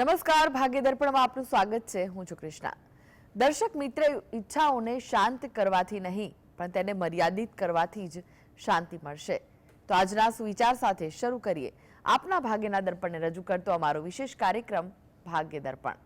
નમસ્કાર, ભાગ્ય દર્પણમાં આપનું સ્વાગત છે. હું છું કૃષ્ણા. દર્શક મિત્ર, ઈચ્છાઓને શાંત કરવાથી નહીં પણ તેને મર્યાદિત કરવાથી જ શાંતિ મળશે. તો આજના સુવિચાર સાથે શરૂ કરીએ આપના ભાગ્યના દર્પણને રજૂ કરતો અમારો વિશેષ કાર્યક્રમ ભાગ્ય દર્પણ.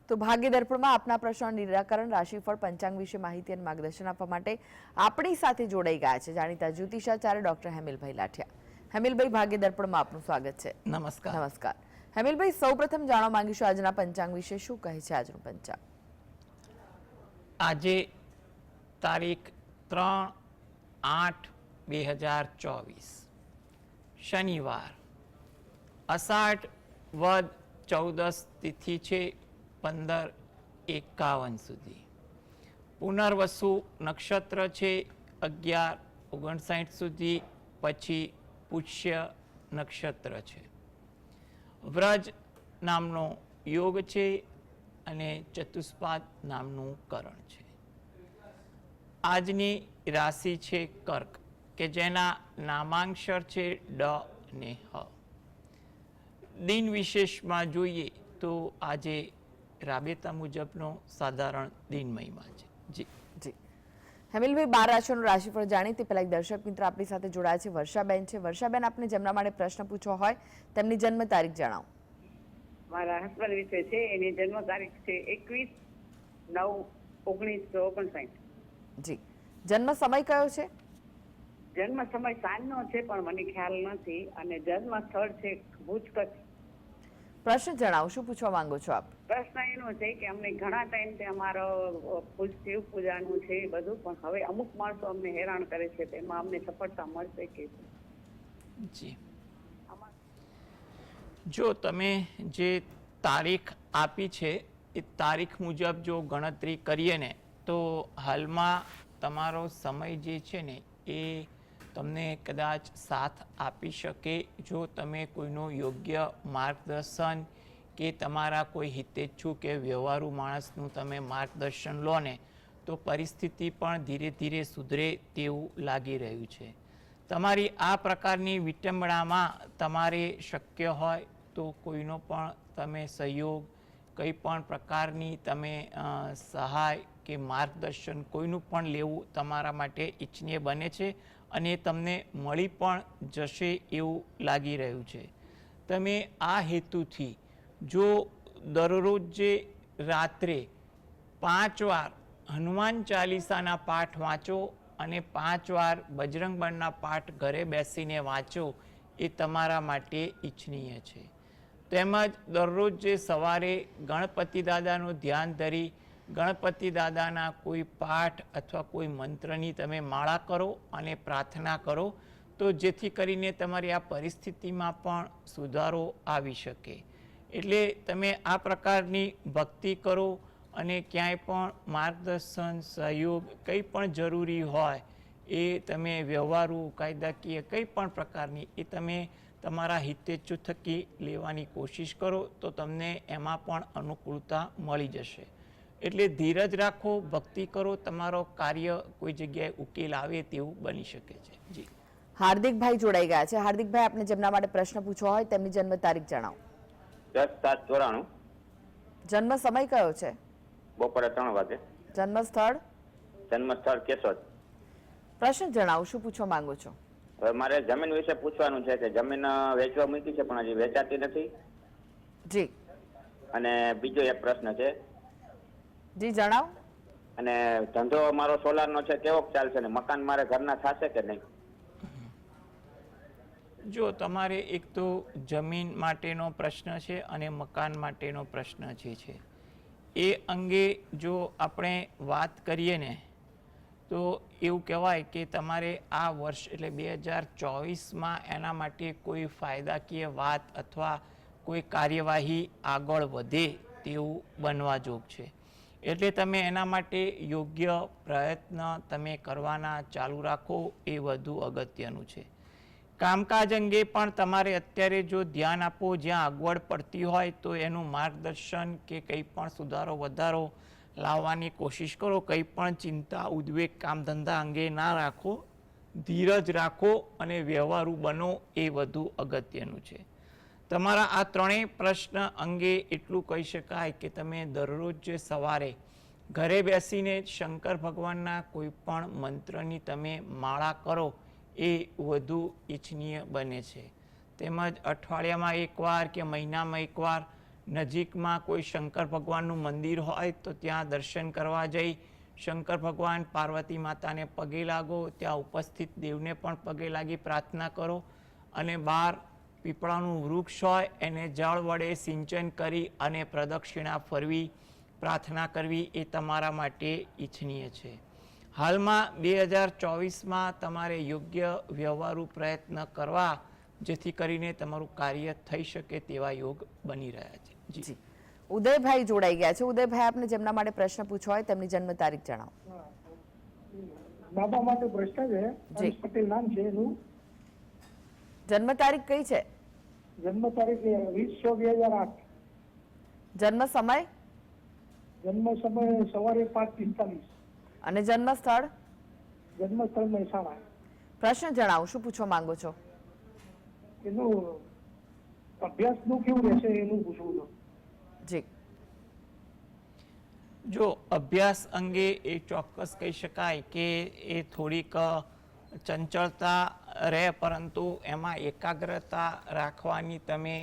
તો ભાગ્ય દર્પણમાં આપના પ્રશ્નોનું નિરાકરણ, રાશિફળ, પંચાંગ વિશે માહિતી અને માર્ગદર્શન આપવા માટે આપણી સાથે જોડાઈ ગયા છે જાણીતા જ્યોતિષાચાર્ય ડોક્ટર હેમિલભાઈ લાઠિયા. હેમિલભાઈ, ભાગ્ય દર્પણમાં આપનું સ્વાગત છે. નમસ્કાર. નમસ્કાર હેમિલભાઈ, સૌપ્રથમ જાણવા માંગીશું આજના પંચાંગ વિશે. શું કહે છે આજનું પંચાંગ? આજે તારીખ 3/8/2024 શનિવાર, અષાઢ વદ 14 તિથિ છે 15:51 સુધી. પુનર્વસુ નક્ષત્ર છે 11:59 સુધી, પછી પુષ્ય નક્ષત્ર છે. વ્રજ નામનો યોગ છે અને ચતુષ્પાદ નામનું કરણ છે. આજની રાશિ છે કર્ક, કે જેના નામાંક્ષર છે ડ અને હ. દિન વિશેષમાં જોઈએ તો આજે રાબેતા મુજબનો સાધારણ દિન મહિમા છે. જી જી હેમિલભાઈ, 12 રાશિઓનું રાશિફળ જાણી તે પહેલા એક દર્શક મિત્ર આપણી સાથે જોડાયા છે. વર્ષાબેન છે. વર્ષાબેન, આપને જેમના માટે પ્રશ્ન પૂછવો હોય તેમની જન્મ તારીખ જણાવો. મારા હસબન્ડ વિશે છે, એની જન્મ તારીખ છે 21/9/1959. જી, જન્મ સમય કયો છે? જન્મ સમય સાંજનો છે પણ મને ખ્યાલ નથી, અને જન્મ સ્થળ છે ભુજ, કચ્છ. પ્રશ્ન જણાવો, શું પૂછવા માંગો છો આપ? પ્રશ્ન એનો છે કે અમને ઘણા ટાઈમથી અમારો શિવ પૂજાનું છે એ બધું, પણ હવે અમુક માણસો અમને હેરાન કરે છે, તેમાં અમને સફળતા મળશે કે? જી, જો તમે જે તારીખ આપી છે એ તારીખ મુજબ જો ગણતરી કરીએ ને તો હાલમાં તમારો સમય જે છે ને એ તમને કદાચ સાથ આપી શકે જો તમે કોઈનો યોગ્ય માર્ગદર્શન કે તમારા કોઈ હિતેચ્છુ કે વ્યવહારુ માણસનું તમે માર્ગદર્શન લો ને તો પરિસ્થિતિ પણ ધીરે ધીરે સુધરે તેવું લાગી રહ્યું છે. તમારી આ પ્રકારની વિટંબણામાં તમારે શક્ય હોય તો કોઈનો પણ તમે સહયોગ, કંઈ પણ પ્રકારની તમે સહાય કે માર્ગદર્શન કોઈનું પણ લેવું તમારા માટે ઈચ્છનીય બને છે અને તમને મળી પણ જશે એવું લાગી રહ્યું છે. તમે આ હેતુથી જો દરરોજ જે રાત્રે 5 વાર હનુમાન ચાલીસાના પાઠ વાંચો અને 5 વાર બજરંગ બળના પાઠ ઘરે બેસીને વાંચો એ તમારા માટે ઈચ્છનીય છે. તેમજ દરરોજ જે સવારે ગણપતિ દાદાનું ધ્યાન ધરી ગણપતિ દાદાના કોઈ પાઠ અથવા કોઈ મંત્રની તમે માળા કરો અને પ્રાર્થના કરો તો જેથી કરીને તમારી આ પરિસ્થિતિમાં પણ સુધારો આવી શકે. એટલે તમે આ પ્રકારની ભક્તિ કરો અને ક્યાંય પણ માર્ગદર્શન, સહયોગ કંઈ પણ જરૂરી હોય એ તમે વ્યવહારુ, કાયદાકીય કંઈ પણ પ્રકારની એ તમે તમારા હિતેચ્છુ થકી લેવાની કોશિશ કરો તો તમને એમાં પણ અનુકૂળતા મળી જશે. એટલે ધીરજ રાખો, ભક્તિ કરો, તમારો કાર્ય કોઈ જગ્યાએ ઉકેલ આવે તેવું બની શકે છે. જી, હાર્દિકભાઈ જોડાઈ ગયા છે. હાર્દિકભાઈ, આપને જેમના માટે પ્રશ્ન પૂછવો હોય તેમની જન્મ તારીખ જણાવો. 10/7/94. જન્મ સમય કયો છે? બપોરે 3 વાગે. જન્મ સ્થળ? જન્મ સ્થળ કેશોદ. પ્રશ્ન જણાવો, શું પૂછવા માંગો છો? હવે મારે જમીન વિશે પૂછવાનું છે કે જમીન વેચવા મૂકી છે પણ હજી વેચાતી નથી. જી, અને બીજો એક પ્રશ્ન છે. જી જણાવો. અને ધંધો મારો સોલારનો છે કેવો ચાલશે ને મકાન મારે ઘરના થશે કે નહીં? જો તમારે એક તો જમીન માટેનો પ્રશ્ન છે અને મકાન માટેનો પ્રશ્ન જે છે એ અંગે જો આપણે વાત કરીએ ને તો એવું કહેવાય કે તમારે આ વર્ષ એટલે 2024માં એના માટે કોઈ ફાયદાકીય વાત અથવા કોઈ કાર્યવાહી આગળ વધે તેવું બનવા જોગ છે. એટલે તમે એના માટે યોગ્ય પ્રયત્ન તમે કરવાના ચાલુ રાખો એ વધુ અગત્યનું છે. કામકાજ અંગે પણ તમારે અત્યારે જો ધ્યાન આપો, જ્યાં અગવડ પડતી હોય તો એનું માર્ગદર્શન કે કંઈ પણ સુધારો વધારો લાવવાની કોશિશ કરો. કંઈ પણ ચિંતા ઉદ્વેગ કામ ધંધા અંગે ના રાખો, ધીરજ રાખો અને વ્યવહારુ બનો, એ વધુ અગત્યનું છે. તમારા આ ત્રણેય પ્રશ્ન અંગે એટલું કહી શકાય કે તમે દરરોજ સવારે ઘરે બેસીને શંકર ભગવાનના કોઈ પણ મંત્રની તમે માળા કરો, એ વધુ ઈચ્છનીય બને છે. તેમજ અઠવાડિયામાં એકવાર કે મહિનામાં એકવાર નજીકમાં કોઈ શંકર ભગવાનનું મંદિર હોય તો ત્યાં દર્શન કરવા જઈ શંકર ભગવાન પાર્વતી માતાને પગે લાગો, ત્યાં ઉપસ્થિત દેવને પણ પગે લાગી પ્રાર્થના કરો અને બહાર પીપળાનું વૃક્ષ હોય એને જળ વડે સિંચન કરી અને પ્રદક્ષિણા ફરવી પ્રાર્થના કરવી એ તમારા માટે ઈચ્છનીય છે. હાલમાં 2024માં તમારે યોગ્ય વ્યવહારુ પ્રયત્ન કરવા, જેથી કરીને તમારું કાર્ય થઈ શકે તેવા યોગ બની રહ્યા છે. જી, ઉદયભાઈ જોડાઈ ગયા છે. ઉદયભાઈ, આપને જેમના માટે પ્રશ્ન પૂછવો હોય તેમની જન્મ તારીખ જણાવો. બાબા માટે પ્રશ્ન છે. જી. હર્ષ પટેલ નામ છે એનું. જન્મ તારીખ કઈ છે? જન્મ તારીખ 20/6/2008. જન્મ સમય જન્મ સમય સવારે 5:45. અને જન્મ સ્થળ? જન્મ સ્થળ મહેસાણા. પ્રશ્ન જણાવો, શું પૂછવા માંગો છો? એનું અભ્યાસનું કેવું રહેશે એનું પૂછવું હતું. જી, જો અભ્યાસ અંગે એ ચોક્કસ કહી શકાય કે એ થોડીક ચંચળતા રહે, પરંતુ એમાં એકાગ્રતા રાખવાની તમે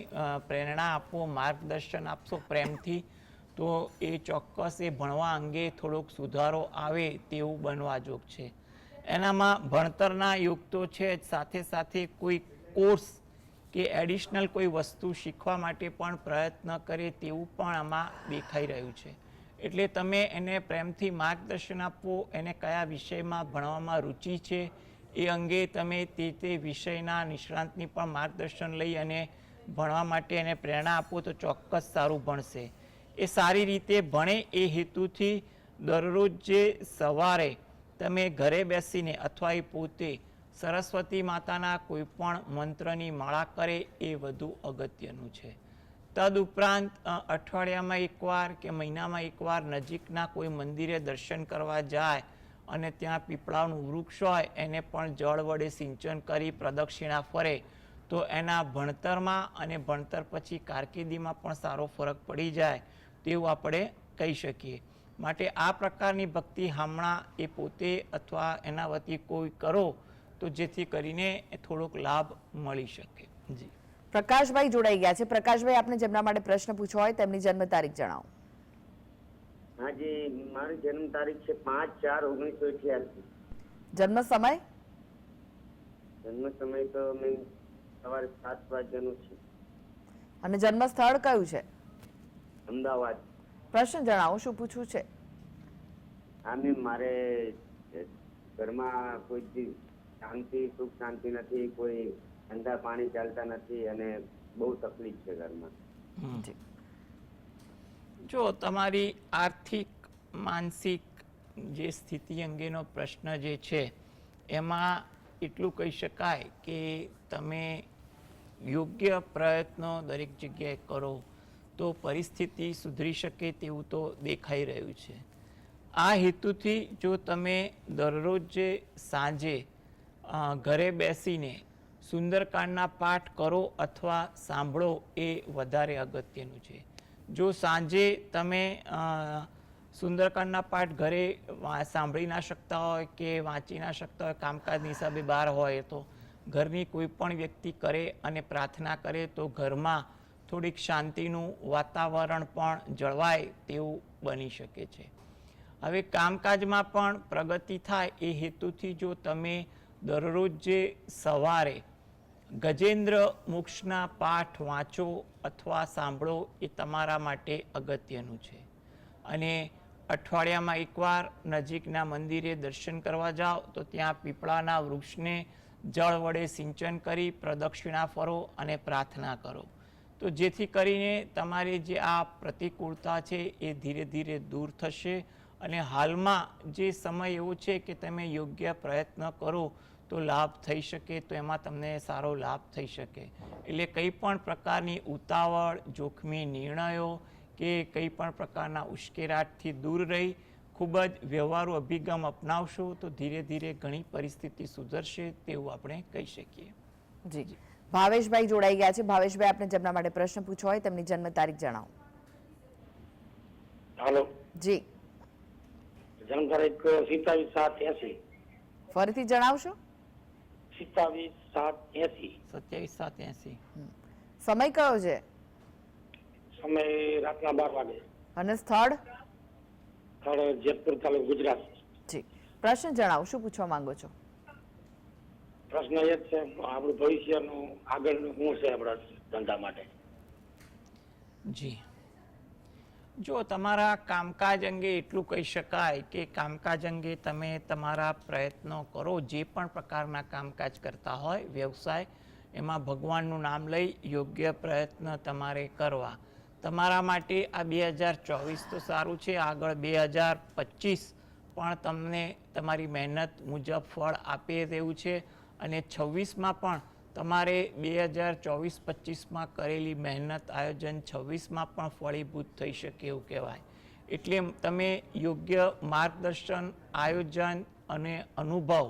પ્રેરણા આપો, માર્ગદર્શન આપશો પ્રેમથી, તો એ ચોક્કસ એ ભણવા અંગે થોડોક સુધારો આવે તેવું બનવા જોગ છે. એનામાં ભણતરના યુગ તો છે જ, સાથે સાથે કોઈ કોર્સ કે એડિશનલ કોઈ વસ્તુ શીખવા માટે પણ પ્રયત્ન કરે તેવું પણ આમાં દેખાઈ રહ્યું છે. એટલે તમે એને પ્રેમથી માર્ગદર્શન આપો, એને કયા વિષયમાં ભણવામાં રુચિ છે એ અંગે તમે તે વિષયના નિષ્ણાંતની પણ માર્ગદર્શન લઈ અને ભણવા માટે એને પ્રેરણા આપો તો ચોક્કસ સારું ભણશે. એ સારી રીતે ભણે એ હેતુથી દરરોજ જે સવારે તમે ઘરે બેસીને અથવા એ પોતે સરસ્વતી માતાના કોઈ પણ મંત્રની માળા કરે એ વધુ અગત્યનું છે. તદુપરાંત અઠવાડિયામાં એકવાર કે મહિનામાં એકવાર નજીકના કોઈ મંદિરે દર્શન કરવા જાય અને ત્યાં પીપળાનું વૃક્ષ હોય એને પણ જળ વડે સિંચન કરી પ્રદક્ષિણા ફરે તો એના ભણતરમાં અને ભણતર પછી કારકિર્દીમાં પણ સારો ફરક પડી જાય તેવું આપણે કહી શકીએ. માટે આ પ્રકારની ભક્તિ હમણાં એ પોતે અથવા એના વતી કોઈ કરો તો જેથી કરીને થોડોક લાભ મળી શકે. જી, પ્રકાશભાઈ જોડાઈ ગયા છે. પ્રકાશભાઈ, આપને જેમના માટે પ્રશ્ન પૂછવો હોય તેમની જન્મ તારીખ જણાવો. હાજી, મારી જન્મ તારીખ છે 5/4/1988. જન્મ સમય? જન્મ સમય તો મેં સવારે 7 વાગ્યાનું છે. અને જન્મ સ્થળ કયું છે? અમદાવાદ. પ્રશ્ન જણાવો, શું પૂછવું છે? હા મેમ, મારે ઘરમાં કોઈ શાંતિ સુખ શાંતિ નથી, કોઈ ઠંડા પાણી ચાલતા નથી અને બહુ તકલીફ છે ઘરમાં. જો તમારી આર્થિક માનસિક જે સ્થિતિ અંગેનો પ્રશ્ન જે છે એમાં એટલું કહી શકાય કે તમે યોગ્ય પ્રયત્નો દરેક જગ્યાએ કરો તો પરિસ્થિતિ સુધરી શકે તેવું તો દેખાઈ રહ્યું છે. આ હેતુથી જો તમે દરરોજ જે સાંજે ઘરે બેસીને સુંદરકાંડના પાઠ કરો અથવા સાંભળો એ વધારે અગત્યનું છે. જો સાંજે તમે સુંદરકાંડના પાઠ ઘરે સાંભળી ના શકતા હોય કે વાંચી ના શકતા હોય, કામકાજની હિસાબે બહાર હોય, તો ઘરની કોઈ પણ વ્યક્તિ કરે અને પ્રાર્થના કરે તો ઘરમાં થોડીક શાંતિનું વાતાવરણ પણ જળવાય તેવું બની શકે છે. હવે કામકાજમાં પણ પ્રગતિ થાય એ હેતુથી જો તમે દરરોજ જે સવારે ગજેન્દ્ર મોક્ષના પાઠ વાંચો અથવા સાંભળો એ તમારા માટે અગત્યનું છે. અને અઠવાડિયામાં એકવાર નજીકના મંદિરે દર્શન કરવા જાઓ તો ત્યાં પીપળાના વૃક્ષને જળ વડે સિંચન કરી પ્રદક્ષિણા ફરો અને પ્રાર્થના કરો તો જેથી કરીને તમારી જે આ પ્રતિકૂળતા છે એ ધીરે ધીરે દૂર થશે અને હાલમાં જે સમય એવો છે કે તમે યોગ્ય પ્રયત્ન કરો તો લાભ થઈ શકે, તો એમાં તમને સારો લાભ થઈ શકે. એટલે કંઈ પણ પ્રકારની ઉતાવળ, જોખમી નિર્ણયો કે કંઈ પણ પ્રકારના ઉશ્કેરાટથી દૂર રહી ખૂબ જ વ્યવહારુ અભિગમ અપનાવશો તો ધીરે ધીરે ઘણી પરિસ્થિતિ સુધરશે તેવું આપણે કહી શકીએ. જી, ભાવેશભાઈ જોડાઈ ગયા છે. ભાવેશભાઈ, આપણે જેમના માટે પ્રશ્ન પૂછવો હોય તેમની જન્મ તારીખ જણાવો. હાલો, જી, જન્મ તારીખ 27/7/80. ફરીથી જણાવશો? 27/7/80. 27/7/80. સમય કયો છે સમય રાતના 12 વાગે. અને સ્થળ? સ્થળ જેતપુર તાલુકો, ગુજરાત. જી, પ્રશ્ન જણાવો, શું પૂછવા માંગો છો? પ્રશ્ન એ જ છે આપણું ભવિષ્યનું આગળનું શું છે આપણા ધંધા માટે. જી, જો તમારા કામકાજ અંગે એટલું કહી શકાય કે કામકાજ અંગે તમે તમારા પ્રયત્નો કરો, જે પણ પ્રકારના કામકાજ કરતા હોય વ્યવસાય, એમાં ભગવાનનું નામ લઈ યોગ્ય પ્રયત્ન તમારે કરવા. તમારા માટે આ 2024 તો સારું છે, આગળ 2025 પણ તમને તમારી મહેનત મુજબ ફળ આપે તેવું છે. અને 26માં પણ તમારે 2024-25માં કરેલી મહેનત આયોજન 26માં પણ ફળીભૂત થઈ શકે એવું કહેવાય. એટલે તમે યોગ્ય માર્ગદર્શન, આયોજન અને અનુભવ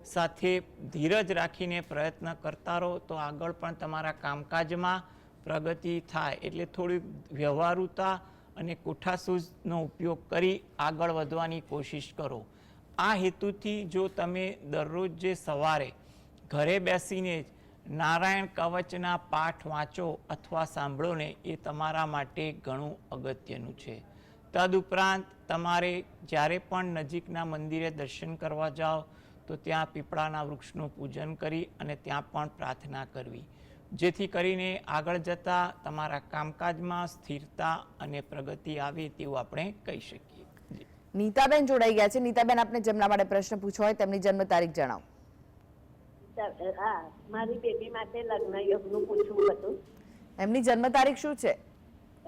સાથે ધીરજ રાખીને પ્રયત્ન કરતા રહો તો આગળ પણ તમારા કામકાજમાં પ્રગતિ થાય. એટલે થોડી વ્યવહારુતા અને કોઠાસૂઝનો ઉપયોગ કરી આગળ વધવાની કોશિશ કરો. આ હેતુથી જો તમે દરરોજ જે સવારે ઘરે બેસીને જ નારાયણ કવચના પાઠ વાંચો અથવા સાંભળો ને એ તમારા માટે ઘણું અગત્યનું છે. તદુપરાંત તમારે જ્યારે પણ નજીકના મંદિરે દર્શન કરવા જાઓ તો ત્યાં પીપળાના વૃક્ષનું પૂજન કરી અને ત્યાં પણ પ્રાર્થના કરવી, જેથી કરીને આગળ જતાં તમારા કામકાજમાં સ્થિરતા અને પ્રગતિ આવે તેવું આપણે કહી શકીએ. નીતાબેન જોડાઈ ગયા છે. નીતાબેન, આપને જેમના માટે પ્રશ્ન પૂછવો હોય તેમની જન્મ તારીખ જણાવો. હા, મારી બેબી માટે લગ્ન યોગનું પૂછવું હતું. એમની જન્મ તારીખ શું છે?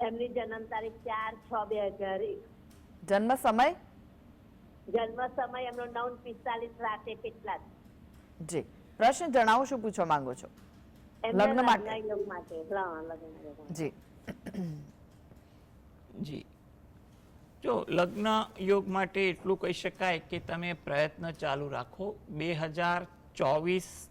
એમની જન્મ તારીખ 4/6/2001. જન્મ સમય? જન્મ સમય એમનો 9:45 રાતે પેટલાદ. જી, પ્રશ્ન જણાવો, શું પૂછવા માંગો છો? એમને લગ્ન માટે? લગ્ન યોગ માટે. હા, લગ્ન યોગ. જી, જી, જો લગ્ન યોગ માટે એટલું કહી શકાય કે તમે પ્રયત્ન ચાલુ રાખો. 2024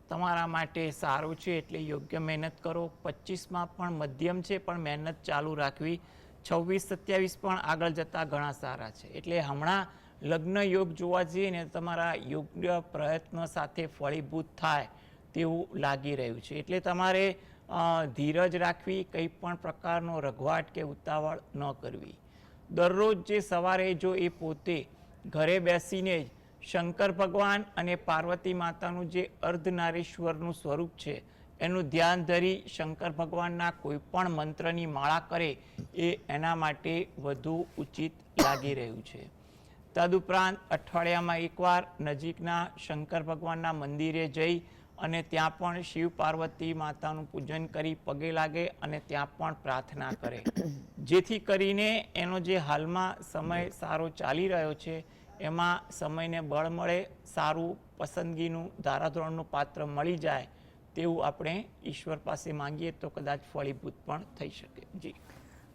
તમારા માટે સારું છે, એટલે યોગ્ય મહેનત કરો. 25માં પણ મધ્યમ છે, પણ મહેનત ચાલુ રાખવી. 26-27 પણ આગળ જતાં ઘણા સારા છે. એટલે હમણાં લગ્ન યોગ જોવા જઈએ ને તમારા યોગ્ય પ્રયત્ન સાથે ફળીભૂત થાય તેવું લાગી રહ્યું છે. એટલે તમારે ધીરજ રાખવી, કંઈ પણ પ્રકારનો રઘવાટ કે ઉતાવળ ન કરવી. દરરોજ જે સવારે જો એ પોતે ઘરે બેસીને જ શંકર ભગવાન અને પાર્વતી માતાનું જે અર્ધનારીશ્વરનું સ્વરૂપ છે એનું ધ્યાન ધરી શંકર ભગવાનના કોઈ પણ મંત્રની માળા કરે એ એના માટે વધુ ઉચિત લાગી રહ્યું છે. તદુપરાંત અઠવાડિયામાં એકવાર નજીકના શંકર ભગવાનના મંદિરે જઈ અને ત્યાં પણ શિવ પાર્વતી માતાનું પૂજન કરી પગે લાગે અને ત્યાં પણ પ્રાર્થના કરે, જેથી કરીને એનો જે હાલમાં સમય સારો ચાલી રહ્યો છે એમાં સમયને બળ મળે, સારું પસંદગીનું ધારાધોરણનું પાત્ર મળી જાય તેવું આપણે ઈશ્વર પાસે માંગીએ તો કદાચ ફળીભૂત પણ થઈ શકે. જી,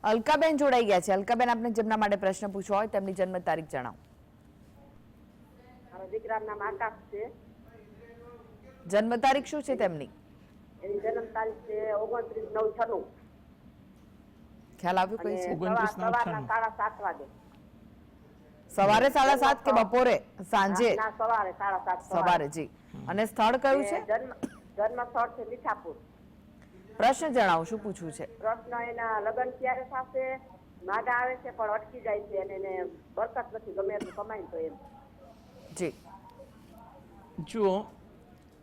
અલકાબેન જોડાઈ ગયા છે. અલકાબેન, આપને જેમના માટે પ્રશ્ન પૂછવો હોય તેમની જન્મ તારીખ જણાવો. મારા દીકરાનું નામ આકાશ છે. જન્મ તારીખ શું છે તેમની? એની જન્મ તારીખ છે 29/9/96. ખ્યાલ આવ્યો કઈ છે? 29/9/96. સવારના 7:30 વાગે. સવારે 7:30 કે બપોરે સાંજે? ના, સવારે 7:30. સવારે. જી, અને સ્થળ કયું છે? જન્મ સ્થળ છે મીઠાપુર. પ્રશ્ન જણાવો, શું પૂછવું છે? પ્રશ્ન એના લગ્ન ક્યારે થશે? માગા આવે છે પણ અટકી જાય છે અને એને બરકત નથી, ગમે એટલું કમાય તો એમ. જી, જુઓ,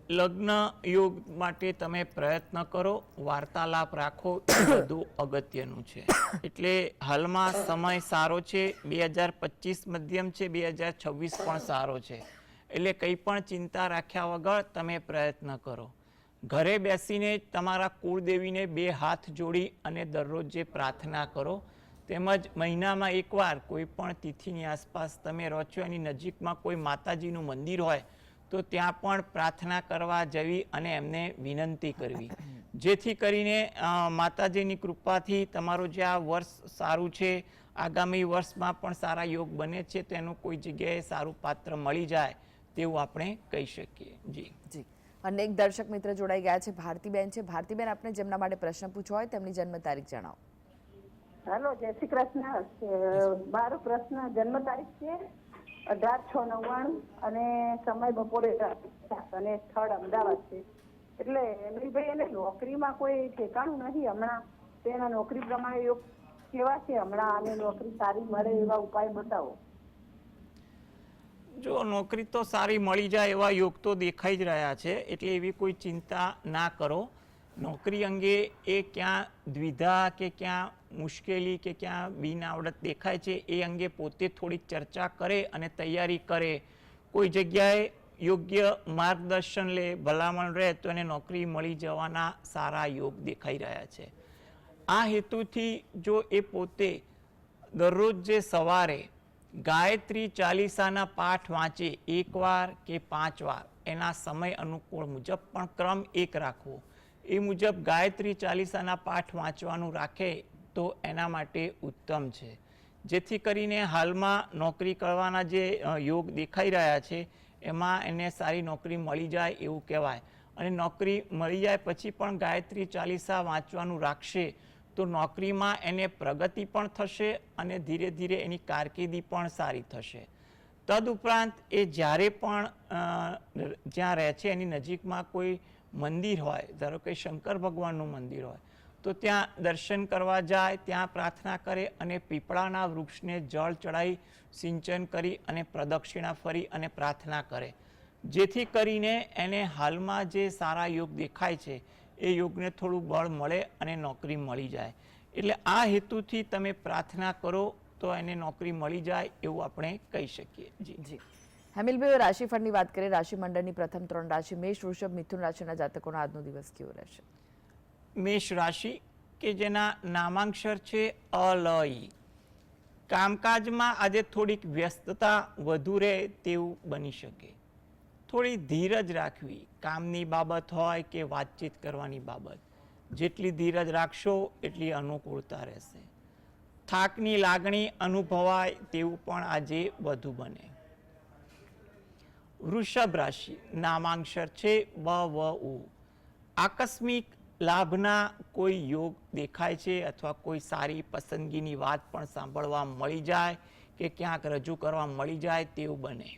લગ્ન યોગ માટે તમે પ્રયત્ન કરો, વાર્તાલાપ રાખો, એ બધું અગત્યનું છે. એટલે હાલમાં સમય સારો છે, 2025 મધ્યમ છે, 2026 પણ સારો છે. એટલે કંઈ પણ ચિંતા રાખ્યા વગર તમે પ્રયત્ન કરો. ઘરે બેસીને તમારા કુળદેવીને 2 હાથ જોડી અને દરરોજ જે પ્રાર્થના કરો તેમજ મહિનામાં એકવાર કોઈ પણ તિથિની આસપાસ તમે રહો છો એની નજીકમાં કોઈ માતાજીનું મંદિર હોય તો ત્યાં પણ પ્રાર્થના કરવા જવી અને એમને વિનંતી કરવી, જેથી કરીને માતાજીની કૃપાથી તમારું જે આ વર્ષ સારું છે, આગામી વર્ષમાં પણ સારા યોગ બને છે, તેનું કોઈ જગ્યાએ સારું પાત્ર મળી જાય તેવું આપણે કહી શકીએ. જી. અને એક દર્શક મિત્ર જોડાઈ ગયા છે, ભારતીબેન છે. ભારતીબેન, આપને જેમના માટે પ્રશ્ન પૂછવો હોય તેમની જન્મ તારીખ જણાવો. હેલો, જય શ્રી કૃષ્ણ. મારો પ્રશ્ન જન્મ તારીખ છે 18/6/99 અને સમય બપોરે 7 અને સ્થળ અમદાવાદ છે. એટલે અનિલભાઈ, એને નોકરીમાં કોઈ ઠેકાણું નથી હમણાં. તેના નોકરી પ્રમાણે યોગ કેવા છે હમણાં, અને નોકરી સારી મળે એવા ઉપાય બતાવો. જો નોકરી તો સારી મળી જાય એવા યોગ તો દેખાઈ જ રહ્યા છે, એટલે એવી કોઈ ચિંતા ના કરો. નોકરી અંગે એ ક્યાં દ્વિધા કે ક્યાં મુશ્કેલી કે ક્યાં બિનઆવડત દેખાય છે એ અંગે પોતે થોડીક ચર્ચા કરે અને તૈયારી કરે. કોઈ જગ્યાએ યોગ્ય માર્ગદર્શન લે, ભલામણ રહે તો એને નોકરી મળી જવાના સારા યોગ દેખાઈ રહ્યા છે. આ હેતુથી જો એ પોતે દરરોજ જે સવારે ગાયત્રી ચાલીસાના પાઠ વાંચે, એકવાર કે 5 વાર, એના સમય અનુકૂળ મુજબ પણ ક્રમ એક રાખવો, એ મુજબ ગાયત્રી ચાલીસાના પાઠ વાંચવાનું રાખે તો એના માટે ઉત્તમ છે. જેથી કરીને હાલમાં નોકરી કરવાના જે યોગ દેખાઈ રહ્યા છે એમાં એને સારી નોકરી મળી જાય એવું કહેવાય. અને નોકરી મળી જાય પછી પણ ગાયત્રી ચાલીસા વાંચવાનું રાખશે તો નોકરીમાં એને પ્રગતિ પણ થશે અને ધીરે ધીરે એની કારકિર્દી પણ સારી થશે. તદુપરાંત એ જ્યારે પણ જ્યાં રહે છે એની નજીકમાં કોઈ મંદિર હોય, ધારો કે શંકર ભગવાનનું મંદિર હોય, તો ત્યાં દર્શન કરવા જાય, ત્યાં પ્રાર્થના કરે અને પીપળાના વૃક્ષને જળ ચડાવી, સિંચન કરી અને પ્રદક્ષિણા ફરી અને પ્રાર્થના કરે, જેથી કરીને એને હાલમાં જે સારા યોગ દેખાય છે એ યોગને થોડું બળ મળે અને નોકરી મળી જાય. એટલે આ હેતુથી તમે પ્રાર્થના કરો તો એને નોકરી મળી જાય એવું આપણે કહી શકીએ. જી. હેમિલભાઈ, રાશિફળની વાત કરીએ. રાશિ મંડળની પ્રથમ 3 રાશિ મેષ, વૃષભ, મિથુન રાશિના જાતકોનો આજનો દિવસ કેવો રહેશે? મેષ રાશિ કે જેના નામાંક્ષર છે અલઈ. કામકાજમાં આજે થોડીક વ્યસ્તતા વધુ રહે તેવું બની શકે. થોડી ધીરજ રાખવી, કામની બાબત હોય કે વાતચીત કરવાની બાબત, જેટલી ધીરજ રાખશો એટલી અનુકૂળતા રહેશે. થાકની લાગણી અનુભવાય તેવું પણ આજે વધુ બને. વૃષભ રાશિ, નામાંક્ષર છે વ. આકસ્મિક લાભના કોઈ યોગ દેખાય છે અથવા કોઈ સારી પસંદગીની વાત પણ સાંભળવા મળી જાય કે ક્યાંક રજૂ કરવા મળી જાય તેવું બને.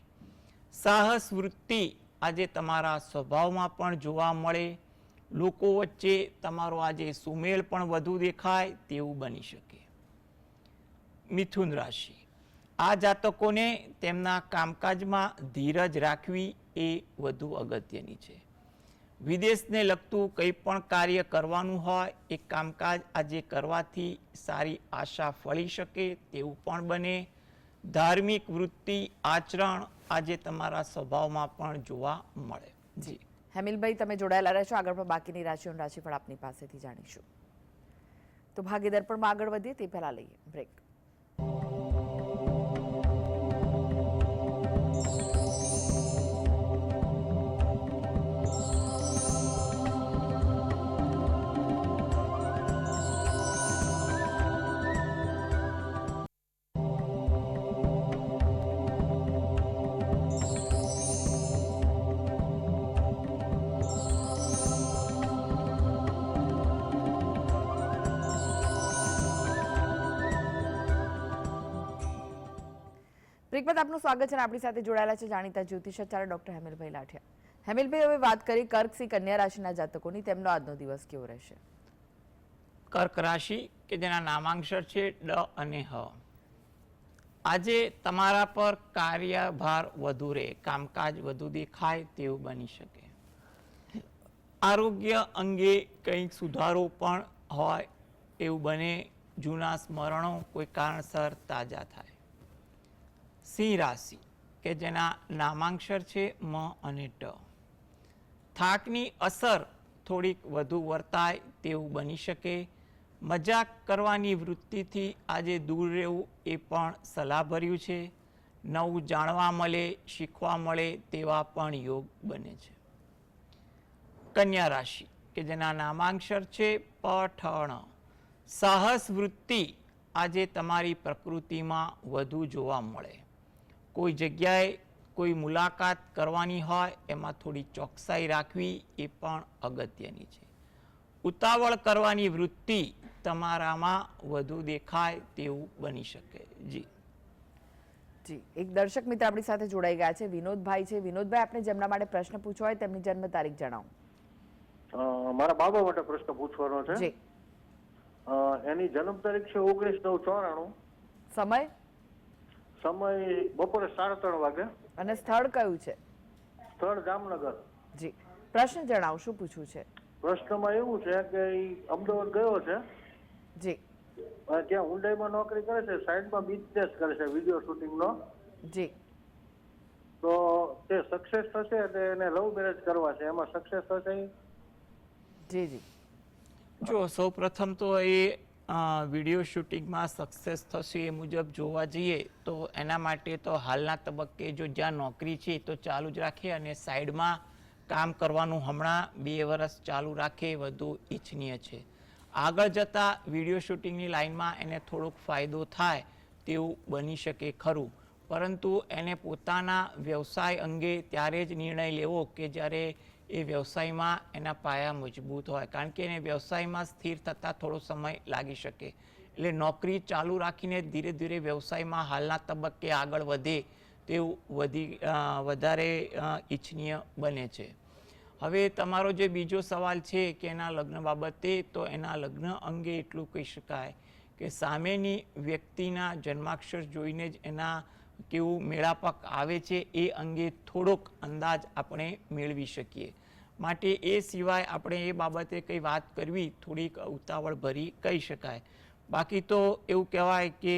સાહસ વૃત્તિ આજે તમારા સ્વભાવમાં પણ જોવા મળે. લોકો વચ્ચે તમારો આજે સુમેળ પણ વધુ દેખાય તેવું બની શકે. મિથુન રાશિ, આ જાતકોને તેમના કામકાજમાં ધીરજ રાખવી એ વધુ અગત્યની છે. વિદેશને લગતું કંઈ પણ કાર્ય કરવાનું હોય એ કામકાજ આજે કરવાથી સારી આશા ફળી શકે તેવું પણ બને. ધાર્મિક વૃત્તિ આચરણ આજે તમારા સ્વભાવમાં પણ જોવા મળે. જી. હેમિલભાઈ, તમે જોડાયેલા રહેશો. આગળ પણ બાકીની રાશિઓનું રાશિફળ આપની પાસેથી જાણીશું. તો ભાગ્ય દર્પણમાં આગળ વધીએ તે પહેલા લઈએ બ્રેક. બ્રેકમાં આપનું સ્વાગત છે. આપણી સાથે જોડાયેલા છે જાણીતા જ્યોતિષાચાર્ય ડોક્ટર હેમિલભાઈ લાઠિયા. હેમિલભાઈ, હવે વાત કરી કર્ક સિંહ કન્યા રાશિના જાતકોની, તેમનો આજનો દિવસ કેવો રહેશે? કર્ક રાશિ કે જેના નામાંક્ષર છે ડ અને હ. આજે તમારા પર કાર્યભાર વધુ રહે, કામકાજ વધુ દેખાય તેવું બની શકે. આરોગ્ય અંગે કંઈક સુધારો પણ હોય એવું બને. જૂના સ્મરણો કોઈ કારણસર તાજા થાય. સિંહ રાશિ કે જેના નામાંક્ષર છે મ અને ટ. થાકની અસર થોડીક વધુ વર્તાય તેવું બની શકે. મજાક કરવાની વૃત્તિથી આજે દૂર રહેવું એ પણ સલાહભર્યું છે. નવું જાણવા મળે, શીખવા મળે તેવા પણ યોગ બને છે. કન્યા રાશિ કે જેના નામાંક્ષર છે પઠણ. સાહસ વૃત્તિ આજે તમારી પ્રકૃતિમાં વધુ જોવા મળે. કોઈ જગ્યાએ કોઈ મુલાકાત કરવાની હોય એમાં થોડી ચોકસાઈ રાખવી એ પણ અગત્યની છે. ઉતાવળ કરવાની વૃત્તિ તમારામાં વધુ દેખાય તેવું બની શકે. જી જી, એક દર્શક મિત્ર આપણી સાથે જોડાઈ ગયા છે, વિનોદભાઈ છે. વિનોદભાઈ, આપણે જેમના માટે પ્રશ્ન પૂછવો હોય તેમની જન્મ તારીખ જણાવો. મારા બાબા માટે પ્રશ્ન પૂછવાનો છે. જી. એની જન્મ તારીખ છે 19/9/94. સમય? સમય બપોરે 3:30 વાગે. અને સ્થળ કયું છે? સ્થળ જામનગર. જી, પ્રશ્ન જણાવો, શું પૂછવું છે? પ્રશ્નમાં એવું છે કે ઈ અમદાવાદ ગયો છે. જી. ત્યાં હુન્ડાઈમાં નોકરી કરે છે, સાઈડમાં બિઝનેસ કરે છે વિડીયો શૂટિંગનો. જી. તો તે સક્સેસ થશે એટલે એને લવ મેરેજ કરવા છે, એમાં સક્સેસ થશે? જી જી. જો સૌ પ્રથમ તો એ વિડીયો શૂટિંગમાં સક્સેસ થશે એ મુજબ જોવા જઈએ તો એના માટે તો હાલના તબક્કે જો જ્યાં નોકરી છે તો ચાલુ જ રાખે અને સાઈડમાં કામ કરવાનું હમણાં 2 વર્ષ ચાલુ રાખે વધુ ઈચ્છનીય છે. આગળ જતાં વિડીયો શૂટિંગની લાઇનમાં એને થોડોક ફાયદો થાય તેવું બની શકે ખરું, પરંતુ એને પોતાના વ્યવસાય અંગે ત્યારે જ નિર્ણય લેવો કે જ્યારે એ વ્યવસાયમાં એના પાયા મજબૂત હોય, કારણ કે એને વ્યવસાયમાં સ્થિર થતાં થોડો સમય લાગી શકે. એટલે નોકરી ચાલુ રાખીને ધીરે ધીરે વ્યવસાયમાં હાલના તબક્કે આગળ વધે તેવું વધારે ઈચ્છનીય બને છે. હવે તમારો જે બીજો સવાલ છે કે એના લગ્ન બાબતે, તો એના લગ્ન અંગે એટલું કહી શકાય કે સામેની વ્યક્તિના જન્માક્ષર જોઈને જ એના કેવું મેળાપક આવે છે એ અંગે થોડોક અંદાજ આપણે મેળવી શકીએ. માટે એ સિવાય આપણે એ બાબતે કંઈ વાત કરવી થોડીક ઉતાવળ ભરી કહી શકાય. બાકી તો એવું કહેવાય કે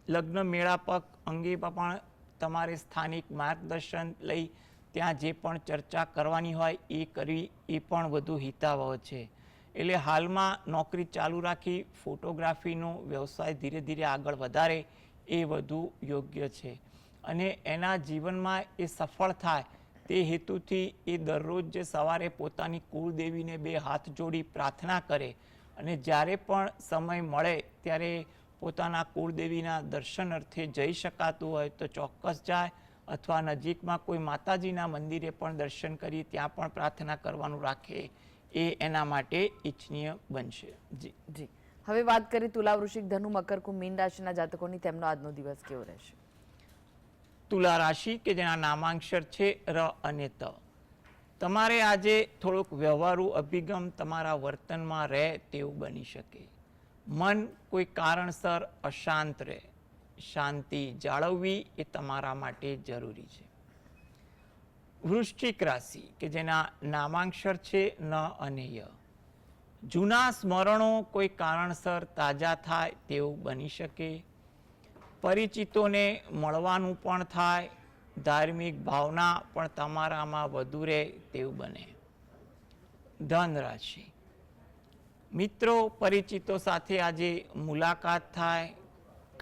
લગ્ન મેળાપક અંગે પણ તમારે સ્થાનિક માર્ગદર્શન લઈ ત્યાં જે પણ ચર્ચા કરવાની હોય એ કરવી એ પણ વધુ હિતાવહ છે. એટલે હાલમાં નોકરી ચાલુ રાખી ફોટોગ્રાફીનો વ્યવસાય ધીરે ધીરે આગળ વધારે એ વધુ યોગ્ય છે. અને એના જીવનમાં એ સફળ થાય તે હેતુથી એ દરરોજ જે સવારે પોતાની કુળદેવીને 2 હાથ જોડી પ્રાર્થના કરે અને જ્યારે પણ સમય મળે ત્યારે પોતાના કુળદેવીના દર્શન અર્થે જઈ શકાતું હોય તો ચોક્કસ જાય, અથવા નજીકમાં કોઈ માતાજીના મંદિરે પણ દર્શન કરી ત્યાં પણ પ્રાર્થના કરવાનું રાખે એ એના માટે ઈચ્છનીય બનશે. જી જી. હવે વાત કરીએ તુલા, વૃશ્ચિક, ધનુ, મકર, કુંભ, મીન રાશિના જાતકોની. તેમનો આજનો દિવસ કેવો રહેશે? તુલા રાશિ કે જેના નામાંક્ષર છે ર અને ત. તમારે આજે થોડોક વ્યવહારુ અભિગમ તમારા વર્તનમાં રહે તેવું બની શકે. મન કોઈ કારણસર અશાંત રહે, શાંતિ જાળવવી એ તમારા માટે જરૂરી છે. વૃશ્ચિક રાશિ કે જેના નામાંક્ષર છે ન અને ય. જૂના સ્મરણો કોઈ કારણસર તાજા થાય તેવું બની શકે. પરિચિતોને મળવાનું પણ થાય, ધાર્મિક ભાવના પણ તમારામાં વધુ રહે તેવું બને. ધન રાશિ. મિત્રો પરિચિતો સાથે આજે મુલાકાત થાય,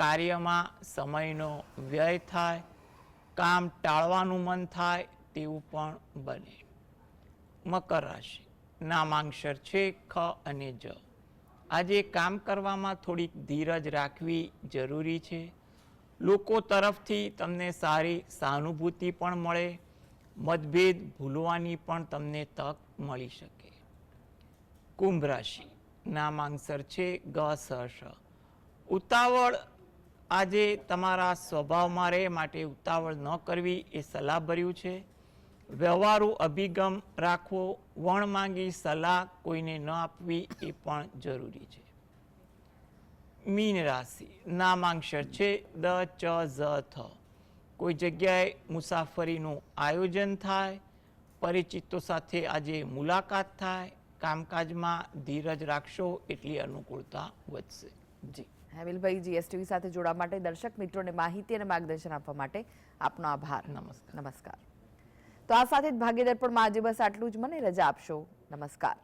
કાર્યમાં સમયનો વ્યય થાય, કામ ટાળવાનું મન થાય તેવું પણ બને. મકર રાશિ. નામાંક્ષર છે ખ અને જ. આજે કામ કરવામાં થોડીક ધીરજ રાખવી જરૂરી છે. લોકો તરફથી તમને સારી સહાનુભૂતિ પણ મળે, મતભેદ ભૂલવાની પણ તમને તક મળી શકે. કુંભ રાશિ. નામાંક્ષર છે ગ સ શ. ઉતાવળ આજે તમારા સ્વભાવમાં રહે, માટે ઉતાવળ ન કરવી એ સલાહભર્યું છે. વ્યવહારુ અભિગમ રાખવો, વણમાંગી સલાહ કોઈને ન આપવી એ પણ જરૂરી છે. મીન રાશિ. નામાંક્ષર છે દ ચ ઝ થ. કોઈ જગ્યાએ મુસાફરીનું આયોજન થાય, પરિચિતો સાથે આજે મુલાકાત થાય, કામકાજમાં ધીરજ રાખશો એટલી અનુકૂળતા વધશે. જી. હેમિલભાઈ, જીએસટીવી સાથે જોડવા માટે, દર્શક મિત્રોને માહિતી અને માર્ગદર્શન આપવા માટે આપનો આભાર. નમસ્કાર. નમસ્કાર. તો આ સાથે જ ભાગ્ય દર્પણમાં આજે બસ આટલું જ. મને રજા આપશો. નમસ્કાર.